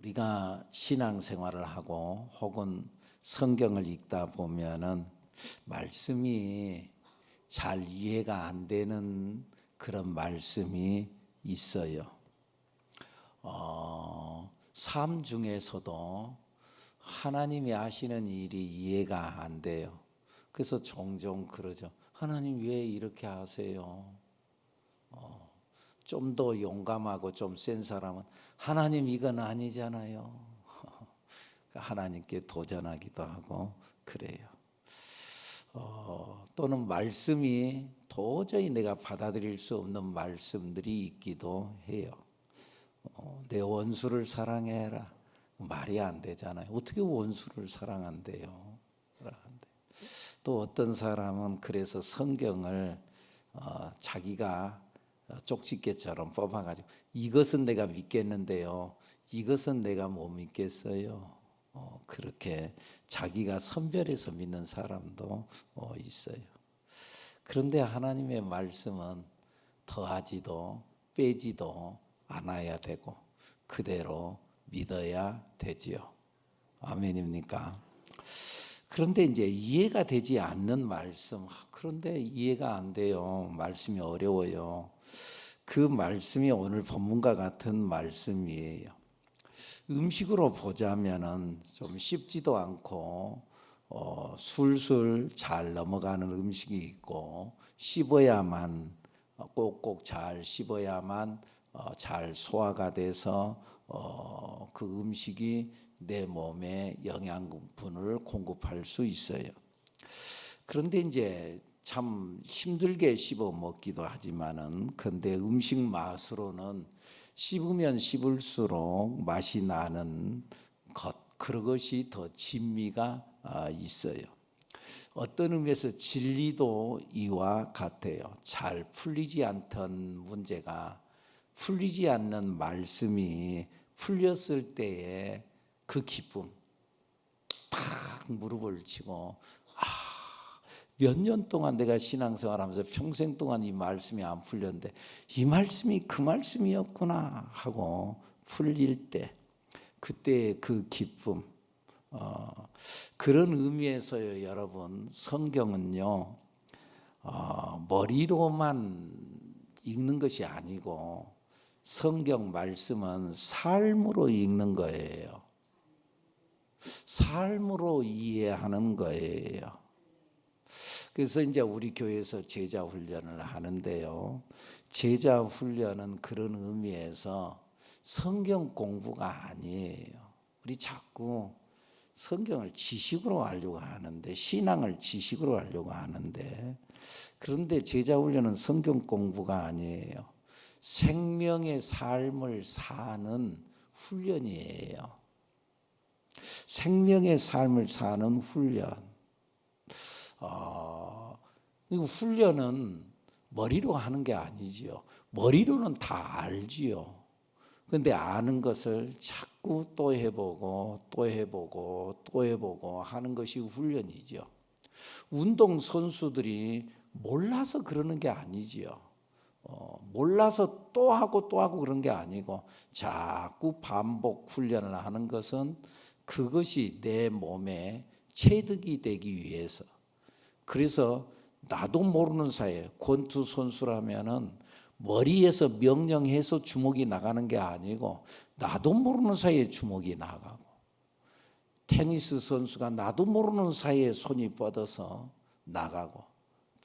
우리가 신앙생활을 하고 혹은 성경을 읽다 보면은 말씀이 잘 이해가 안 되는 그런 말씀이 있어요. 삶 중에서도 하나님이 하시는 일이 이해가 안 돼요. 그래서 종종 그러죠. 하나님 왜 이렇게 하세요? 좀 더 용감하고 좀 센 사람은 하나님 이건 아니잖아요. 하나님께 도전하기도 하고 그래요. 또는 말씀이 도저히 내가 받아들일 수 없는 말씀들이 있기도 해요. 내 원수를 사랑해라. 말이 안 되잖아요. 어떻게 원수를 사랑한대요? 또 어떤 사람은 그래서 성경을 자기가 쪽집게처럼 뽑아가지고 이것은 내가 믿겠는데요, 이것은 내가 못 믿겠어요. 그렇게 자기가 선별해서 믿는 사람도 있어요. 그런데 하나님의 말씀은 더하지도 빼지도 않아야 되고 그대로 믿어야 되지요. 아멘입니까? 그런데 이제 이해가 되지 않는 말씀, 그런데 이해가 안 돼요. 말씀이 어려워요. 그 말씀이 오늘 본문과 같은 말씀이에요. 음식으로 보자면은 좀 쉽지도 않고 술술 잘 넘어가는 음식이 있고 씹어야만 꼭꼭 잘 씹어야만 잘 소화가 돼서 그 음식이 내 몸에 영양분을 공급할 수 있어요. 그런데 이제 참 힘들게 씹어 먹기도 하지만은 근데 음식 맛으로는 씹으면 씹을수록 맛이 나는 것, 그것이 더 진미가 있어요. 어떤 의미에서 진리도 이와 같아요. 잘 풀리지 않던 문제가 풀리지 않는 말씀이 풀렸을 때에 그 기쁨, 탁 무릎을 치고 몇 년 동안 내가 신앙생활하면서 평생 동안 이 말씀이 안 풀렸는데 이 말씀이 그 말씀이었구나 하고 풀릴 때 그때 그 기쁨, 그런 의미에서요, 여러분, 성경은요 머리로만 읽는 것이 아니고 성경 말씀은 삶으로 읽는 거예요. 삶으로 이해하는 거예요. 그래서 이제 우리 교회에서 제자 훈련을 하는데요. 제자 훈련은 그런 의미에서 성경 공부가 아니에요. 우리 자꾸 성경을 지식으로 하려고 하는데, 신앙을 지식으로 하려고 하는데, 그런데 제자 훈련은 성경 공부가 아니에요. 생명의 삶을 사는 훈련이에요. 생명의 삶을 사는 훈련. 이 훈련은 머리로 하는 게 아니지요. 머리로는 다 알지요. 그런데 아는 것을 자꾸 또 해보고 또 해보고 또 해보고 하는 것이 훈련이죠. 운동 선수들이 몰라서 그러는 게 아니지요. 몰라서 또 하고 또 하고 그런 게 아니고 자꾸 반복 훈련을 하는 것은 그것이 내 몸에 체득이 되기 위해서. 그래서 나도 모르는 사이에 권투 선수라면은 머리에서 명령해서 주먹이 나가는 게 아니고 나도 모르는 사이에 주먹이 나가고, 테니스 선수가 나도 모르는 사이에 손이 뻗어서 나가고,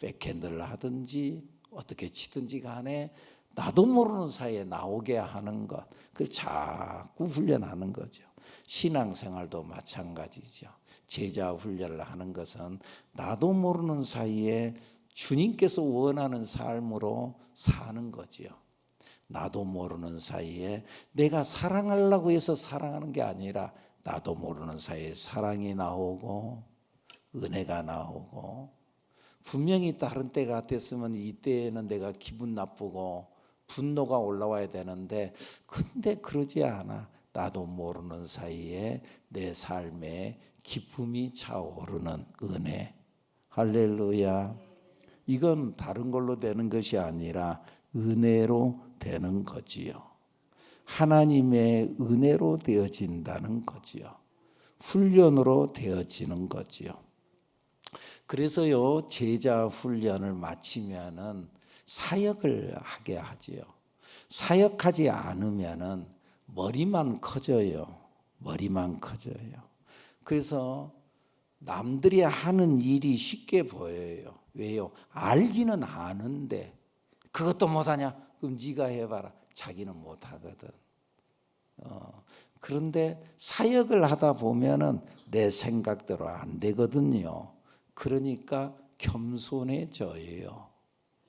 백핸드를 하든지 어떻게 치든지 간에 나도 모르는 사이에 나오게 하는 것, 그걸 자꾸 훈련하는 거죠. 신앙생활도 마찬가지죠. 제자 훈련을 하는 것은 나도 모르는 사이에 주님께서 원하는 삶으로 사는 거지요. 나도 모르는 사이에 내가 사랑하려고 해서 사랑하는 게 아니라 나도 모르는 사이에 사랑이 나오고 은혜가 나오고, 분명히 다른 때 같았으면 이때에는 내가 기분 나쁘고 분노가 올라와야 되는데 근데 그러지 않아. 나도 모르는 사이에 내 삶에 기쁨이 차오르는 은혜. 할렐루야. 이건 다른 걸로 되는 것이 아니라 은혜로 되는 거지요. 하나님의 은혜로 되어진다는 거지요. 훈련으로 되어지는 거지요. 그래서요, 제자 훈련을 마치면은 사역을 하게 하지요. 사역하지 않으면은 머리만 커져요. 머리만 커져요. 그래서 남들이 하는 일이 쉽게 보여요. 왜요? 알기는 아는데 그것도 못하냐? 그럼 네가 해봐라. 자기는 못하거든. 그런데 사역을 하다 보면은 내 생각대로 안 되거든요. 그러니까 겸손해져요.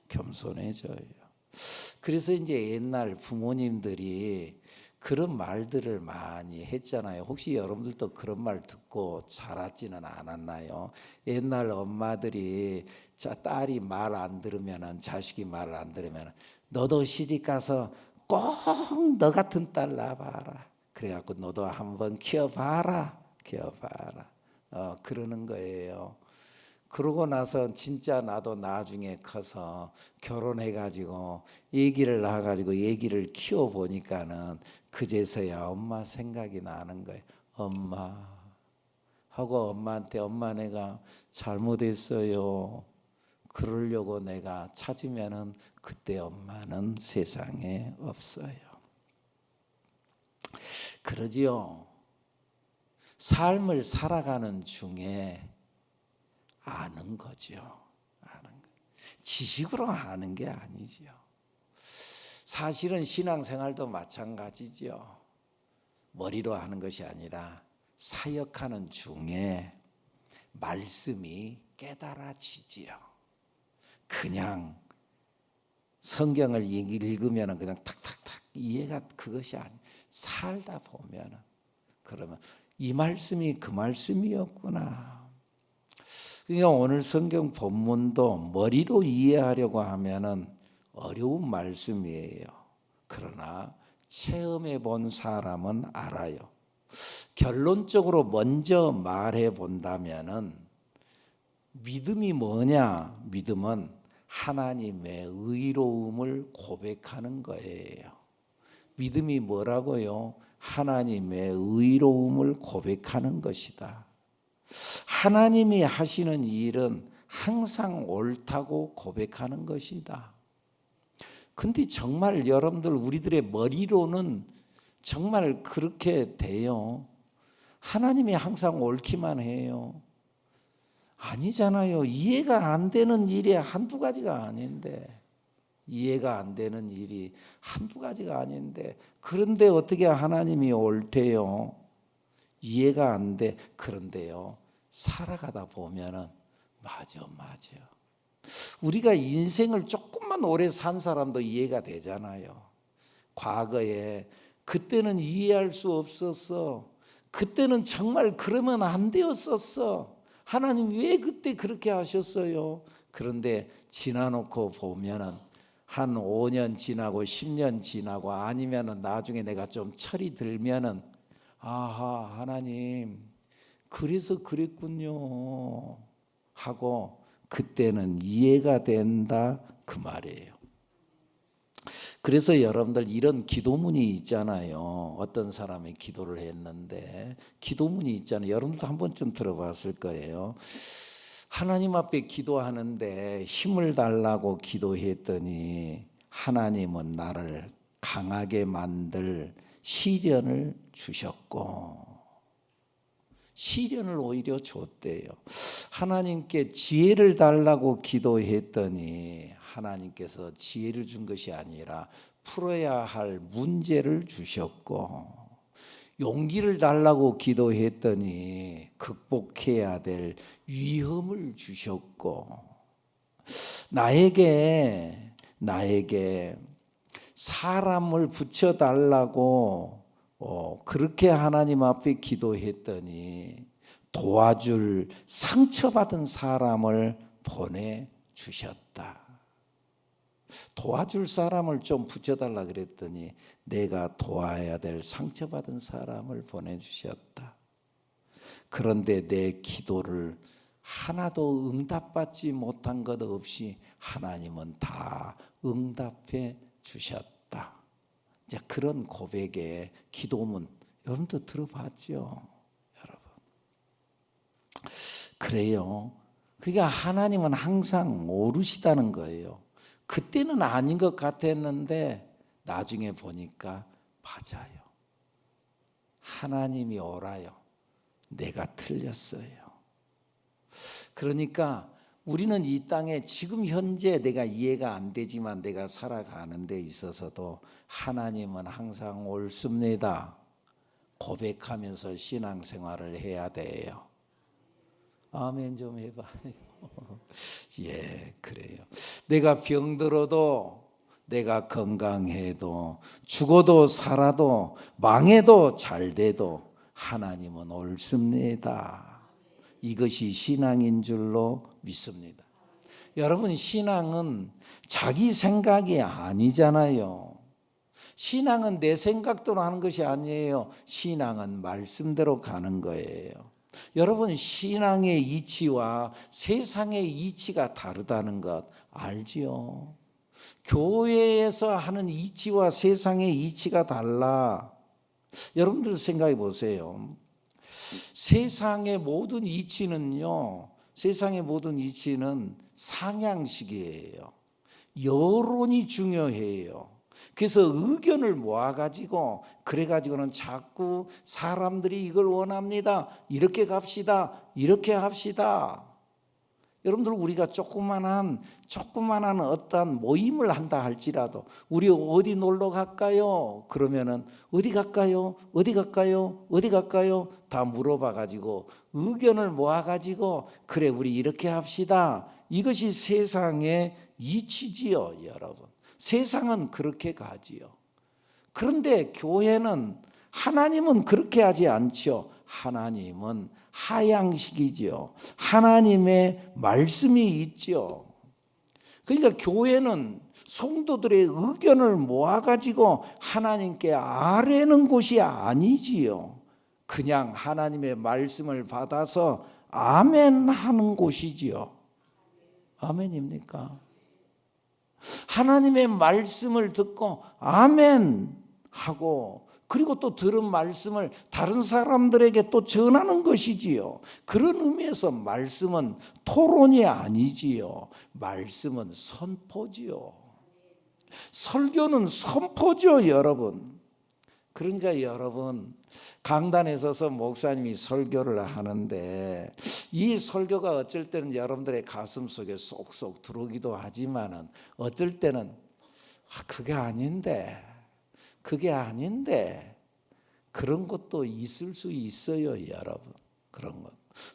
겸손해져요. 그래서 이제 옛날 부모님들이 그런 말들을 많이 했잖아요. 혹시 여러분들도 그런 말 듣고 자랐지는 않았나요? 옛날 엄마들이 딸이 말 안 들으면은, 자식이 말을 안 들으면 너도 시집 가서 꼭 너 같은 딸 낳아봐라. 그래갖고 너도 한번 키워봐라. 키워봐라. 그러는 거예요. 그러고 나서 진짜 나도 나중에 커서 결혼해가지고 얘기를 낳아가지고 얘기를 키워보니까는 그제서야 엄마 생각이 나는 거예요. 엄마 하고 엄마한테 엄마 내가 잘못했어요. 그러려고 내가 찾으면은 그때 엄마는 세상에 없어요. 그러지요. 삶을 살아가는 중에 아는 거죠. 아는 거. 지식으로 아는 게 아니지요. 사실은 신앙생활도 마찬가지죠. 머리로 하는 것이 아니라 사역하는 중에 말씀이 깨달아지지요. 그냥 성경을 읽으면 그냥 탁탁탁 이해가 그것이 아니. 살다 보면 그러면 이 말씀이 그 말씀이었구나. 그러니까 오늘 성경 본문도 머리로 이해하려고 하면은 어려운 말씀이에요. 그러나 체험해 본 사람은 알아요. 결론적으로 먼저 말해 본다면은 믿음이 뭐냐? 믿음은 하나님의 의로움을 고백하는 거예요. 믿음이 뭐라고요? 하나님의 의로움을 고백하는 것이다. 하나님이 하시는 일은 항상 옳다고 고백하는 것이다. 근데 정말 여러분들 우리들의 머리로는 정말 그렇게 돼요. 하나님이 항상 옳기만 해요. 아니잖아요. 이해가 안 되는 일이 한두 가지가 아닌데. 이해가 안 되는 일이 한두 가지가 아닌데. 그런데 어떻게 하나님이 옳대요? 이해가 안 돼. 그런데요. 살아가다 보면은 맞아. 우리가 인생을 조금만 오래 산 사람도 이해가 되잖아요. 과거에 그때는 이해할 수 없었어. 그때는 정말 그러면 안 되었었어. 하나님 왜 그때 그렇게 하셨어요? 그런데 지나놓고 보면은 한 5년 지나고 10년 지나고 아니면은 나중에 내가 좀 철이 들면은 아하 하나님 그래서 그랬군요 하고 그때는 이해가 된다 그 말이에요. 그래서 여러분들 이런 기도문이 있잖아요. 어떤 사람이 기도를 했는데 기도문이 있잖아요. 여러분도 한 번쯤 들어봤을 거예요. 하나님 앞에 기도하는데 힘을 달라고 기도했더니 하나님은 나를 강하게 만들 시련을 주셨고 시련을 오히려 줬대요. 하나님께 지혜를 달라고 기도했더니 하나님께서 지혜를 준 것이 아니라 풀어야 할 문제를 주셨고 용기를 달라고 기도했더니 극복해야 될 위험을 주셨고 나에게 사람을 붙여달라고 그렇게 하나님 앞에 기도했더니 도와줄 상처받은 사람을 보내주셨다. 도와줄 사람을 좀 붙여달라 그랬더니 내가 도와야 될 상처받은 사람을 보내주셨다. 그런데 내 기도를 하나도 응답받지 못한 것 없이 하나님은 다 응답해 주셨다. 이제 그런 고백의 기도문 여러분도 들어봤죠, 여러분. 그래요. 그러니까 하나님은 항상 모르시다는 거예요. 그때는 아닌 것 같았는데 나중에 보니까 맞아요. 하나님이 옳아요. 내가 틀렸어요. 그러니까 우리는 이 땅에 지금 현재 내가 이해가 안 되지만 내가 살아가는 데 있어서도 하나님은 항상 옳습니다. 고백하면서 신앙생활을 해야 돼요. 아멘 좀 해봐요. 예, 그래요. 내가 병들어도, 내가 건강해도, 죽어도 살아도, 망해도 잘돼도 하나님은 옳습니다. 이것이 신앙인 줄로 믿습니다. 여러분, 신앙은 자기 생각이 아니잖아요. 신앙은 내 생각대로 하는 것이 아니에요. 신앙은 말씀대로 가는 거예요. 여러분, 신앙의 이치와 세상의 이치가 다르다는 것 알지요? 교회에서 하는 이치와 세상의 이치가 달라. 여러분들 생각해 보세요. 세상의 모든 이치는요, 세상의 모든 이치는 상향식이에요. 여론이 중요해요. 그래서 의견을 모아가지고 그래가지고는 자꾸 사람들이 이걸 원합니다. 이렇게 갑시다. 이렇게 합시다. 여러분들, 우리가 조그만한 어떤 모임을 한다 할지라도 우리 어디 놀러 갈까요? 그러면은 어디 갈까요? 어디 갈까요? 어디 갈까요? 다 물어봐 가지고 의견을 모아 가지고 그래 우리 이렇게 합시다. 이것이 세상의 이치지요, 여러분. 세상은 그렇게 가지요. 그런데 교회는, 하나님은 그렇게 하지 않죠. 하나님은 하향식이지요. 하나님의 말씀이 있죠. 그러니까 교회는 성도들의 의견을 모아가지고 하나님께 아뢰는 곳이 아니지요. 그냥 하나님의 말씀을 받아서 아멘 하는 곳이지요. 아멘입니까? 하나님의 말씀을 듣고 아멘 하고, 그리고 또 들은 말씀을 다른 사람들에게 또 전하는 것이지요. 그런 의미에서 말씀은 토론이 아니지요. 말씀은 선포지요. 설교는 선포죠, 여러분. 그러니까 여러분, 강단에 서서 목사님이 설교를 하는데 이 설교가 어쩔 때는 여러분들의 가슴 속에 쏙쏙 들어오기도 하지만은 어쩔 때는 그게 아닌데 그런 것도 있을 수 있어요, 여러분. 그런 것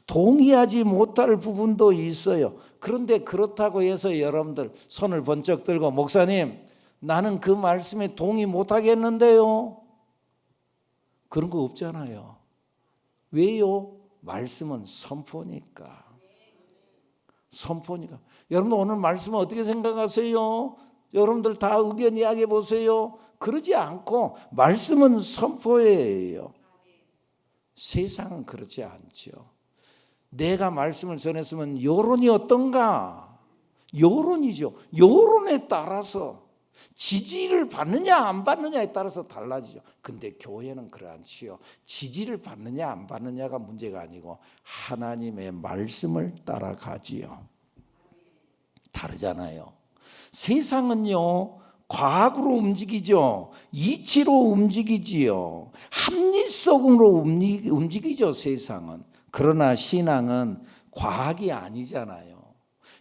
동의하지 못할 부분도 있어요. 그런데 그렇다고 해서 여러분들 손을 번쩍 들고 목사님, 나는 그 말씀에 동의 못하겠는데요, 그런 거 없잖아요. 왜요? 말씀은 선포니까. 여러분들 오늘 말씀은 어떻게 생각하세요? 여러분들 다 의견 이야기해 보세요. 그러지 않고 말씀은 선포예요. 세상은 그렇지 않죠. 내가 말씀을 전했으면 여론이 어떤가? 여론이죠. 여론에 따라서 지지를 받느냐 안 받느냐에 따라서 달라지죠. 근데 교회는 그렇지요. 지지를 받느냐 안 받느냐가 문제가 아니고 하나님의 말씀을 따라가지요. 다르잖아요. 세상은요, 과학으로 움직이죠. 이치로 움직이지요. 합리성으로 움직이죠, 세상은. 그러나 신앙은 과학이 아니잖아요.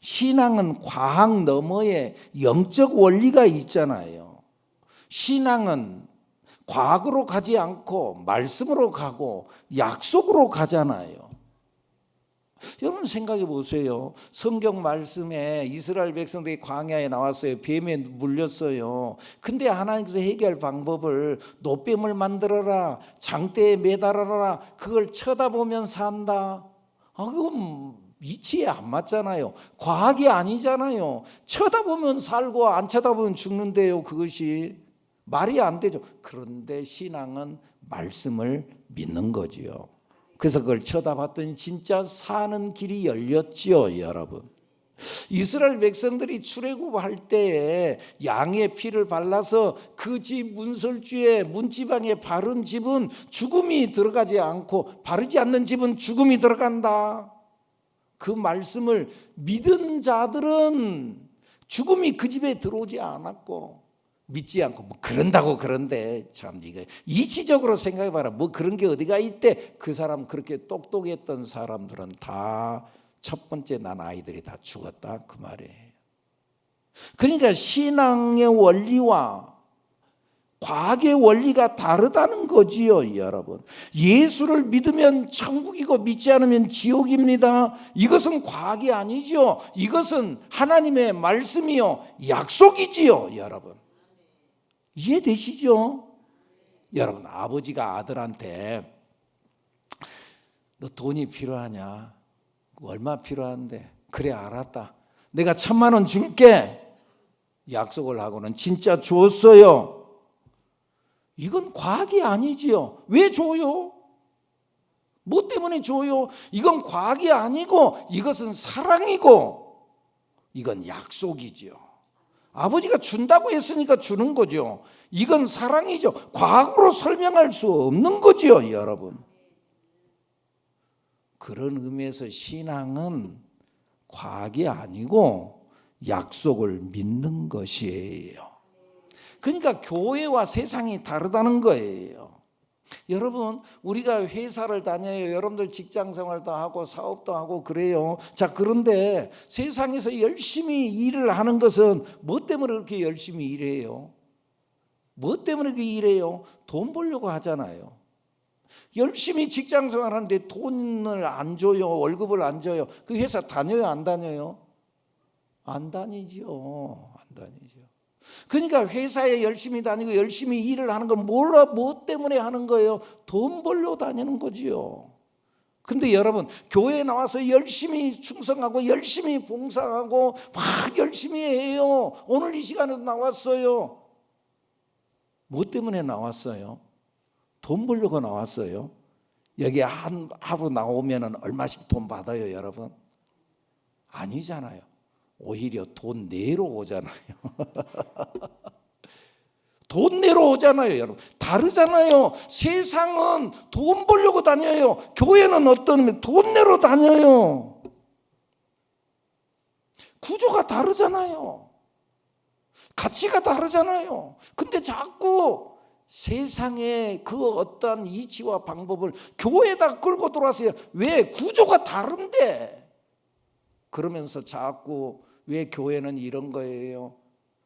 신앙은 과학 너머에 영적 원리가 있잖아요. 신앙은 과학으로 가지 않고 말씀으로 가고 약속으로 가잖아요. 여러분 생각해 보세요. 성경 말씀에 이스라엘 백성들이 광야에 나왔어요. 뱀에 물렸어요. 근데 하나님께서 해결 방법을 노뱀을 만들어라, 장대에 매달아라, 그걸 쳐다보면 산다. 그건 이치에 안 맞잖아요. 과학이 아니잖아요. 쳐다보면 살고 안 쳐다보면 죽는데요. 그것이 말이 안 되죠. 그런데 신앙은 말씀을 믿는 거지요. 그래서 그걸 쳐다봤더니 진짜 사는 길이 열렸지요, 여러분. 이스라엘 백성들이 출애굽할 때에 양의 피를 발라서 그 집 문설주에 문지방에 바른 집은 죽음이 들어가지 않고 바르지 않는 집은 죽음이 들어간다. 그 말씀을 믿은 자들은 죽음이 그 집에 들어오지 않았고, 믿지 않고 뭐 그런다고 그런데 참 이거 이치적으로 생각해봐라. 뭐 그런 게 어디가 있대. 그 사람 그렇게 똑똑했던 사람들은 다 첫 번째 난 아이들이 다 죽었다 그 말이에요. 그러니까 신앙의 원리와 과학의 원리가 다르다는 거지요, 여러분. 예수를 믿으면 천국이고 믿지 않으면 지옥입니다. 이것은 과학이 아니죠. 이것은 하나님의 말씀이요, 약속이지요, 여러분. 이해되시죠? 여러분, 아버지가 아들한테 너 돈이 필요하냐? 얼마 필요한데? 그래, 알았다. 내가 1,000,000원 줄게. 약속을 하고는 진짜 줬어요. 이건 과학이 아니지요. 왜 줘요? 뭐 때문에 줘요? 이건 과학이 아니고 이것은 사랑이고 이건 약속이지요. 아버지가 준다고 했으니까 주는 거죠. 이건 사랑이죠. 과학으로 설명할 수 없는 거죠, 여러분. 그런 의미에서 신앙은 과학이 아니고 약속을 믿는 것이에요. 그러니까 교회와 세상이 다르다는 거예요. 여러분, 우리가 회사를 다녀요. 여러분들 직장 생활도 하고 사업도 하고 그래요. 자, 그런데 세상에서 열심히 일을 하는 것은 뭐 때문에 그렇게 열심히 일해요? 뭐 때문에 그렇게 일해요? 돈 벌려고 하잖아요. 열심히 직장 생활하는데 돈을 안 줘요. 월급을 안 줘요. 그 회사 다녀요, 안 다녀요? 안 다니죠. 안 다니죠. 그러니까 회사에 열심히 다니고 열심히 일을 하는 건 뭐 때문에 하는 거예요? 돈 벌려 다니는 거지요. 근데 여러분, 교회에 나와서 열심히 충성하고 열심히 봉사하고 막 열심히 해요. 오늘 이 시간에 나왔어요. 뭐 때문에 나왔어요? 돈 벌려고 나왔어요. 여기 하루 나오면 얼마씩 돈 받아요, 여러분? 아니잖아요. 오히려 돈 내러 오잖아요. 돈 내러 오잖아요, 여러분. 다르잖아요. 세상은 돈 벌려고 다녀요. 교회는 어떤 의미? 돈 내러 다녀요. 구조가 다르잖아요. 가치가 다르잖아요. 근데 자꾸 세상의 그 어떤 이치와 방법을 교회에다 끌고 들어왔어요. 왜? 구조가 다른데. 그러면서 자꾸 왜 교회는 이런 거예요?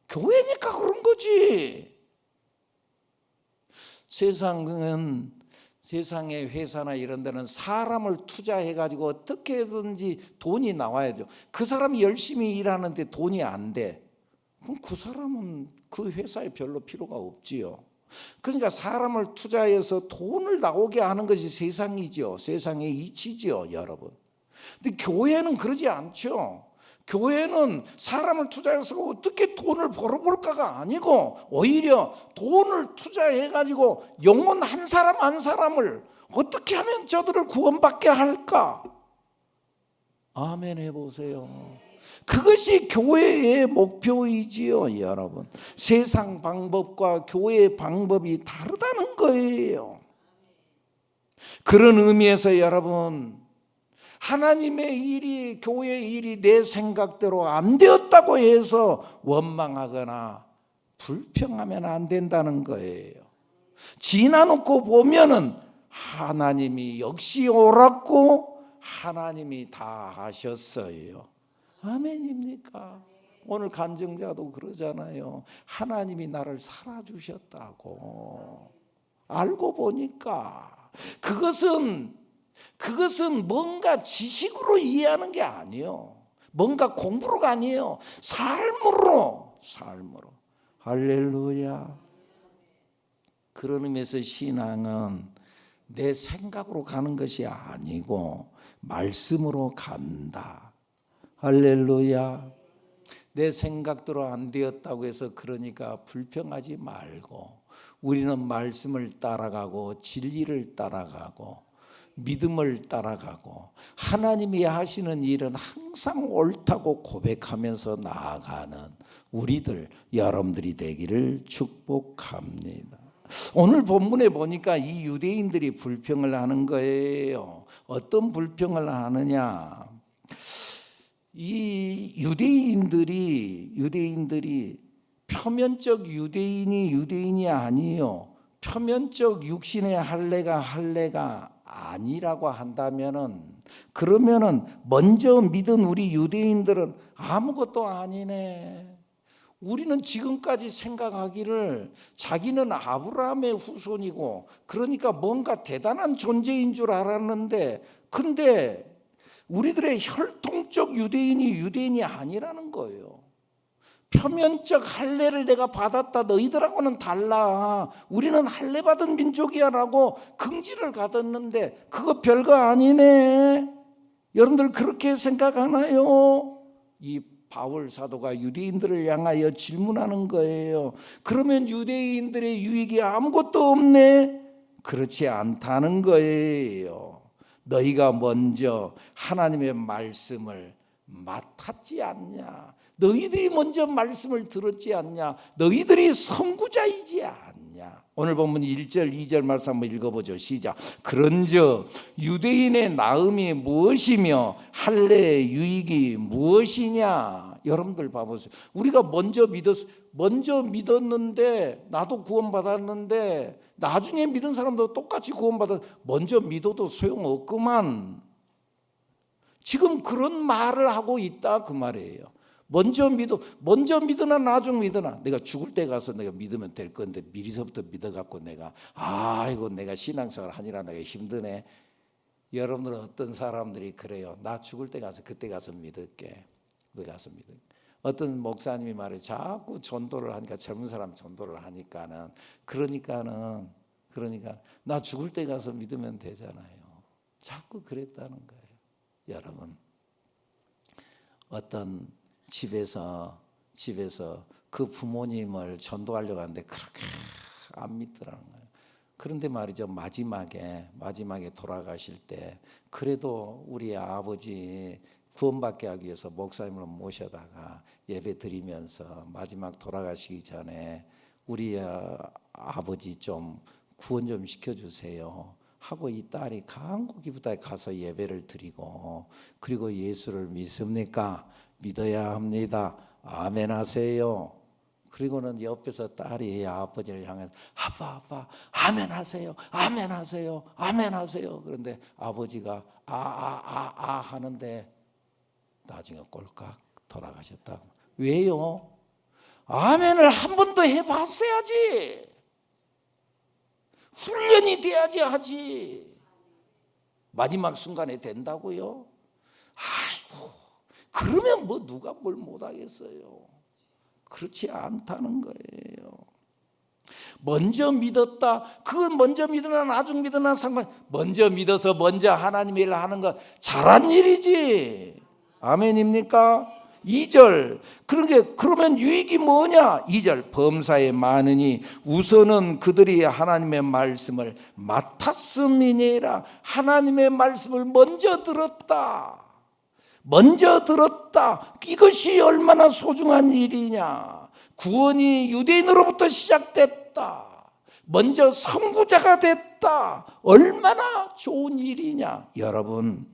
교회니까 그런 거지. 세상은, 세상의 회사나 이런 데는 사람을 투자해가지고 어떻게든지 돈이 나와야죠. 그 사람이 열심히 일하는데 돈이 안 돼. 그럼 그 사람은 그 회사에 별로 필요가 없지요. 그러니까 사람을 투자해서 돈을 나오게 하는 것이 세상이죠. 세상의 이치죠, 여러분. 근데 교회는 그러지 않죠. 교회는 사람을 투자해서 어떻게 돈을 벌어볼까가 아니고 오히려 돈을 투자해가지고 영혼 한 사람 한 사람을 어떻게 하면 저들을 구원받게 할까? 아멘 해보세요. 그것이 교회의 목표이지요, 여러분. 세상 방법과 교회의 방법이 다르다는 거예요. 그런 의미에서 여러분, 하나님의 일이, 교회의 일이 내 생각대로 안 되었다고 해서 원망하거나 불평하면 안 된다는 거예요. 지나놓고 보면은 하나님이 역시 옳았고 하나님이 다 하셨어요. 아멘입니까? 오늘 간증자도 그러잖아요. 하나님이 나를 살아주셨다고. 알고 보니까 그것은 뭔가 지식으로 이해하는 게 아니에요. 뭔가 공부로가 아니에요. 삶으로. 할렐루야. 그런 의미에서 신앙은 내 생각으로 가는 것이 아니고 말씀으로 간다. 할렐루야. 내 생각대로 안 되었다고 해서 그러니까 불평하지 말고 우리는 말씀을 따라가고 진리를 따라가고 믿음을 따라가고 하나님이 하시는 일은 항상 옳다고 고백하면서 나아가는 우리들, 여러분들이 되기를 축복합니다. 오늘 본문에 보니까 이 유대인들이 불평을 하는 거예요. 어떤 불평을 하느냐? 이 유대인들이 표면적 유대인이 아니요. 표면적 육신의 할례가 아니라고 한다면은, 그러면은 먼저 믿은 우리 유대인들은 아무것도 아니네. 우리는 지금까지 생각하기를 자기는 아브라함의 후손이고 그러니까 뭔가 대단한 존재인 줄 알았는데, 근데 우리들의 혈통적 유대인이 아니라는 거예요. 표면적 할례를 내가 받았다, 너희들하고는 달라, 우리는 할례 받은 민족이야 라고 긍지를 가졌는데 그거 별거 아니네. 여러분들 그렇게 생각하나요? 이 바울 사도가 유대인들을 향하여 질문하는 거예요. 그러면 유대인들의 유익이 아무것도 없네? 그렇지 않다는 거예요. 너희가 먼저 하나님의 말씀을 맡았지 않냐? 너희들이 먼저 말씀을 들었지 않냐? 너희들이 선구자이지 않냐? 오늘 본문 1절 2절 말씀 한번 읽어보죠. 시작. 그런즉 유대인의 나음이 무엇이며 할례의 유익이 무엇이냐? 여러분들 봐보세요. 우리가 먼저 믿었는데, 나도 구원받았는데 나중에 믿은 사람도 똑같이 구원받아. 먼저 믿어도 소용없구만. 지금 그런 말을 하고 있다 그 말이에요. 먼저 믿으나 나중 믿으나, 내가 죽을 때 가서 내가 믿으면 될 건데 미리서부터 믿어갖고 내가 이거 내가 신앙생활 하니라 내가 힘드네. 여러분들은 어떤 사람들이 그래요. 나 죽을 때 가서 그때 가서 믿을게. 가서 믿을게. 어떤 목사님이 말해, 자꾸 전도를 하니까, 젊은 사람 전도를 하니까는 그러니까 나 죽을 때 가서 믿으면 되잖아요. 자꾸 그랬다는 거예요. 여러분, 어떤 집에서 그 부모님을 전도하려고 하는데 그렇게 안 믿더라는 거예요. 그런데 말이죠, 마지막에 돌아가실 때 그래도 우리 아버지 구원받게 하기 위해서 목사님을 모셔다가 예배 드리면서 마지막 돌아가시기 전에 우리 아버지 좀 구원 좀 시켜주세요 하고 이 딸이 간곡이부터 가서 예배를 드리고, 그리고 예수를 믿습니까? 믿어야 합니다. 아멘 하세요. 그리고는 옆에서 딸이 아버지를 향해서 아빠 아멘 하세요. 아멘 하세요. 아멘 하세요. 그런데 아버지가 하는데 나중에 꼴깍 돌아가셨다. 왜요? 아멘을 한 번 더 해봤어야지. 훈련이 돼야지 하지. 마지막 순간에 된다고요? 아이고, 그러면 뭐 누가 뭘 못하겠어요. 그렇지 않다는 거예요. 먼저 믿었다, 그건 먼저 믿으나 나중 믿으나 먼저 믿어서 먼저 하나님 일을 하는 건 잘한 일이지. 아멘입니까? 2절, 그러면 유익이 뭐냐? 2절, 범사에 많으니 우선은 그들이 하나님의 말씀을 맡았음이니라. 하나님의 말씀을 먼저 들었다. 이것이 얼마나 소중한 일이냐. 구원이 유대인으로부터 시작됐다. 먼저 선구자가 됐다. 얼마나 좋은 일이냐. 여러분,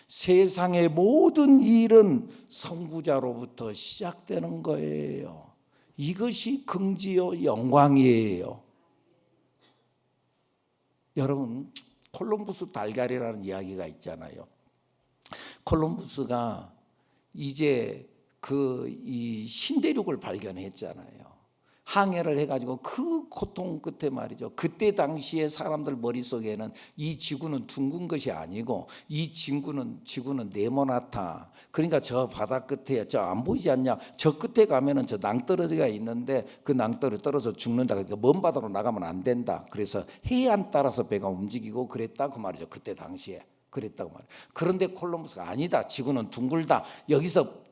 세상의 모든 일은 선구자로부터 시작되는 거예요. 이것이 긍지요 영광이에요. 여러분, 콜럼버스 달걀이라는 이야기가 있잖아요. 콜럼버스가 이제 이 신대륙을 발견했잖아요. 항해를 해가지고 그 고통 끝에 말이죠. 그때 당시에 사람들 머릿속에는 이 지구는 둥근 것이 아니고 이 지구는 네모나다. 그러니까 저 바다 끝에 저 안 보이지 않냐? 저 끝에 가면은 저 낭떠러지가 있는데 그 낭떠러지 떨어져 죽는다. 그러니까 먼 바다로 나가면 안 된다. 그래서 해안 따라서 배가 움직이고 그랬다 그 말이죠. 그때 당시에. 그랬다고 말해요. 그런데 콜럼버스가 아니다. 지구는 둥글다. 여기서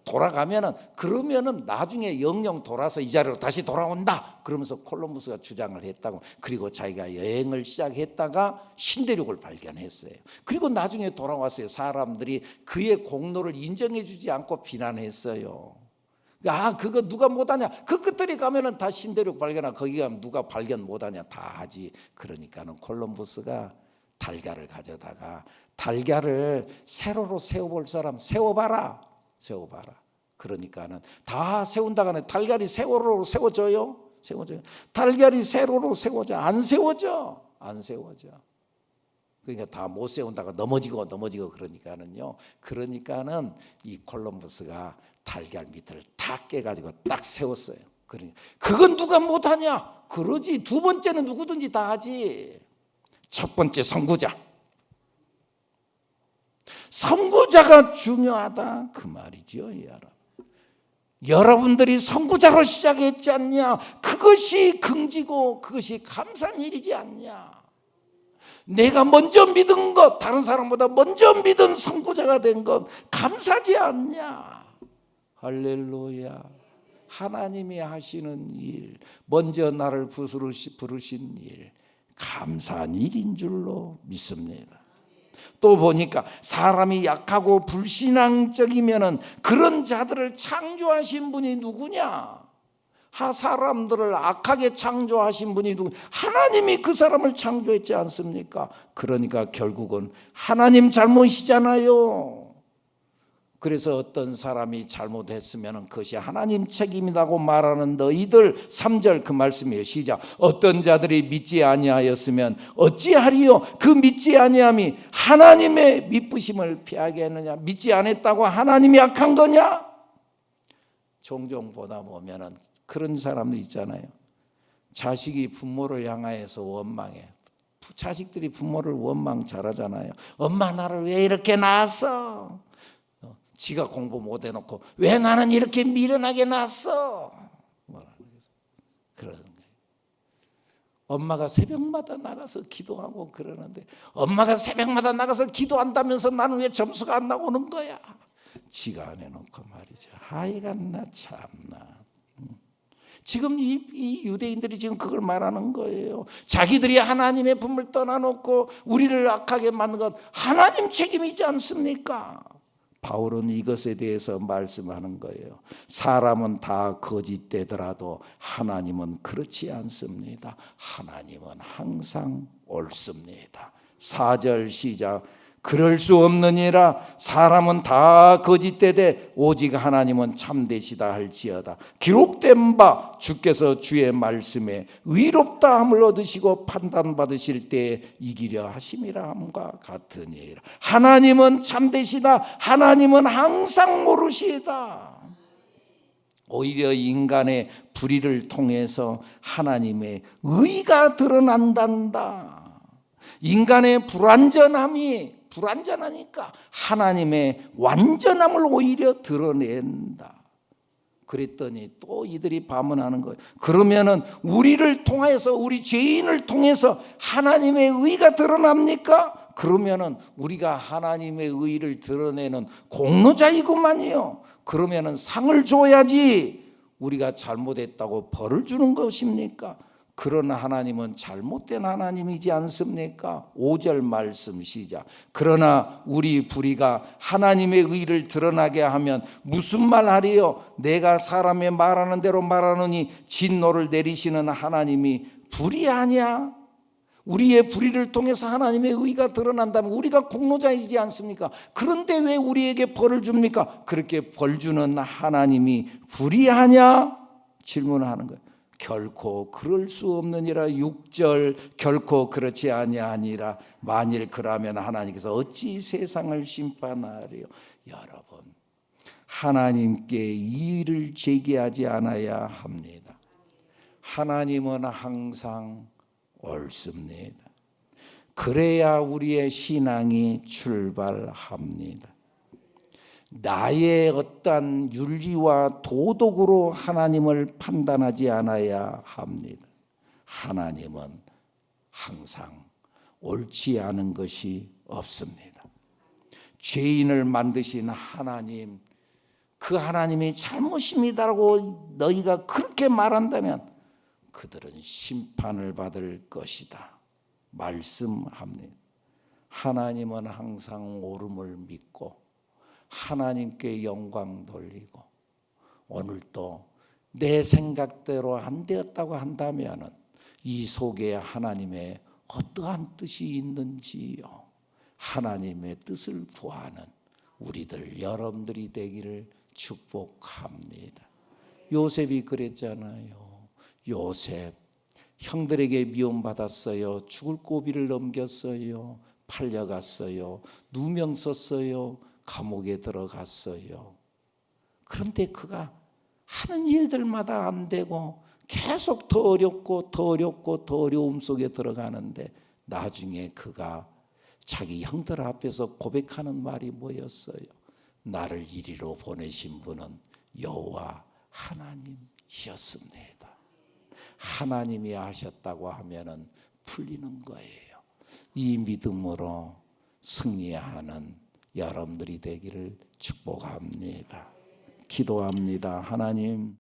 그러면은 나중에 영영 돌아서 이 자리로 다시 돌아온다. 그러면서 콜럼버스가 주장을 했다고. 그리고 자기가 여행을 시작했다가 신대륙을 발견했어요. 그리고 나중에 돌아왔어요. 사람들이 그의 공로를 인정해 주지 않고 비난했어요. 그거 누가 못하냐? 그 끝들이 가면은 다 신대륙 발견하고 거기 가면 누가 발견 못하냐? 다 하지. 그러니까는 콜럼버스가 달걀을 가져다가 달걀을 세로로 세워볼 사람 세워봐라. 그러니까는 다 세운다가 아니라 달걀이 세로로 세워져요? 달걀이 세로로 세워져? 안 세워져. 그러니까 다 못 세운다가 넘어지고 그러니까는 이 콜럼버스가 달걀 밑을 탁 깨가지고 딱 세웠어요. 그러니까 그건 누가 못하냐? 그러지. 두 번째는 누구든지 다 하지. 첫 번째 선구자가 중요하다 그 말이죠. 여러분들이 선구자로 시작했지 않냐? 그것이 긍지고 그것이 감사한 일이지 않냐? 내가 먼저 믿은 것, 다른 사람보다 먼저 믿은 선구자가 된 것 감사하지 않냐? 할렐루야. 하나님이 하시는 일, 먼저 나를 부르신 일, 감사한 일인 줄로 믿습니다. 또 보니까 사람이 약하고 불신앙적이면은 그런 자들을 창조하신 분이 누구냐? 사람들을 악하게 창조하신 분이 누구? 하나님이 그 사람을 창조했지 않습니까? 그러니까 결국은 하나님 잘못이잖아요. 그래서 어떤 사람이 잘못했으면 그것이 하나님 책임이라고 말하는 너희들 3절 그 말씀이에요. 시작. 어떤 자들이 믿지 아니하였으면 어찌하리요? 그 믿지 아니함이 하나님의 미쁘심을 피하게 했느냐? 믿지 않았다고 하나님이 악한 거냐? 종종 보다 보면은 그런 사람도 있잖아요. 자식이 부모를 향하여서 원망해. 자식들이 부모를 원망 잘하잖아요. 엄마 나를 왜 이렇게 낳았어? 지가 공부 못 해놓고 왜 나는 이렇게 미련하게 낳았어? 그러는 거예요. 엄마가 새벽마다 나가서 기도하고 그러는데 엄마가 새벽마다 나가서 기도한다면서 나는 왜 점수가 안 나오는 거야? 지가 안 해놓고 말이죠. 하여간 나 참나. 지금 이 유대인들이 지금 그걸 말하는 거예요. 자기들이 하나님의 품을 떠나놓고 우리를 악하게 만든 건 하나님 책임이지 않습니까? 바울은 이것에 대해서 말씀하는 거예요. 사람은 다 거짓되더라도 하나님은 그렇지 않습니다. 하나님은 항상 옳습니다. 4절 시작. 그럴 수 없느니라. 사람은 다 거짓되되 오직 하나님은 참되시다 할지어다. 기록된 바 주께서 주의 말씀에 의롭다 함을 얻으시고 판단받으실 때에 이기려 하심이라 함과 같으니라. 하나님은 참되시다. 하나님은 항상 모르시다. 오히려 인간의 불의를 통해서 하나님의 의가 드러난단다. 인간의 불완전하니까 하나님의 완전함을 오히려 드러낸다. 그랬더니 또 이들이 반문하는 거예요. 그러면은 우리를 통해서, 우리 죄인을 통해서 하나님의 의가 드러납니까? 그러면은 우리가 하나님의 의를 드러내는 공로자이구만요. 그러면은 상을 줘야지 우리가 잘못했다고 벌을 주는 것입니까? 그러나 하나님은 잘못된 하나님이지 않습니까? 5절 말씀 시작. 그러나 우리 불의가 하나님의 의를 드러나게 하면 무슨 말 하리요? 내가 사람의 말하는 대로 말하느니 진노를 내리시는 하나님이 불의하냐? 우리의 불의를 통해서 하나님의 의가 드러난다면 우리가 공로자이지 않습니까? 그런데 왜 우리에게 벌을 줍니까? 그렇게 벌 주는 하나님이 불의하냐? 질문하는 거예요. 결코 그럴 수 없느니라. 6절 결코 그렇지 아니하니라. 만일 그라면 하나님께서 어찌 세상을 심판하리요? 여러분, 하나님께 이의를 제기하지 않아야 합니다. 하나님은 항상 옳습니다. 그래야 우리의 신앙이 출발합니다. 나의 어떤 윤리와 도덕으로 하나님을 판단하지 않아야 합니다. 하나님은 항상 옳지 않은 것이 없습니다. 죄인을 만드신 하나님, 그 하나님이 잘못입니다라고 너희가 그렇게 말한다면 그들은 심판을 받을 것이다 말씀합니다. 하나님은 항상 옳음을 믿고 하나님께 영광 돌리고, 오늘도 내 생각대로 안 되었다고 한다면 이 속에 하나님의 어떠한 뜻이 있는지요, 하나님의 뜻을 구하는 우리들 여러분들이 되기를 축복합니다. 요셉이 그랬잖아요. 요셉 형들에게 미움받았어요. 죽을 고비를 넘겼어요. 팔려갔어요. 누명 썼어요. 감옥에 들어갔어요. 그런데 그가 하는 일들마다 안 되고 계속 더 어렵고 더 어렵고 더 어려움 속에 들어가는데, 나중에 그가 자기 형들 앞에서 고백하는 말이 뭐였어요? 나를 이리로 보내신 분은 여호와 하나님이셨습니다. 하나님이 하셨다고 하면은 풀리는 거예요. 이 믿음으로 승리하는 여러분들이 되기를 축복합니다. 기도합니다. 하나님,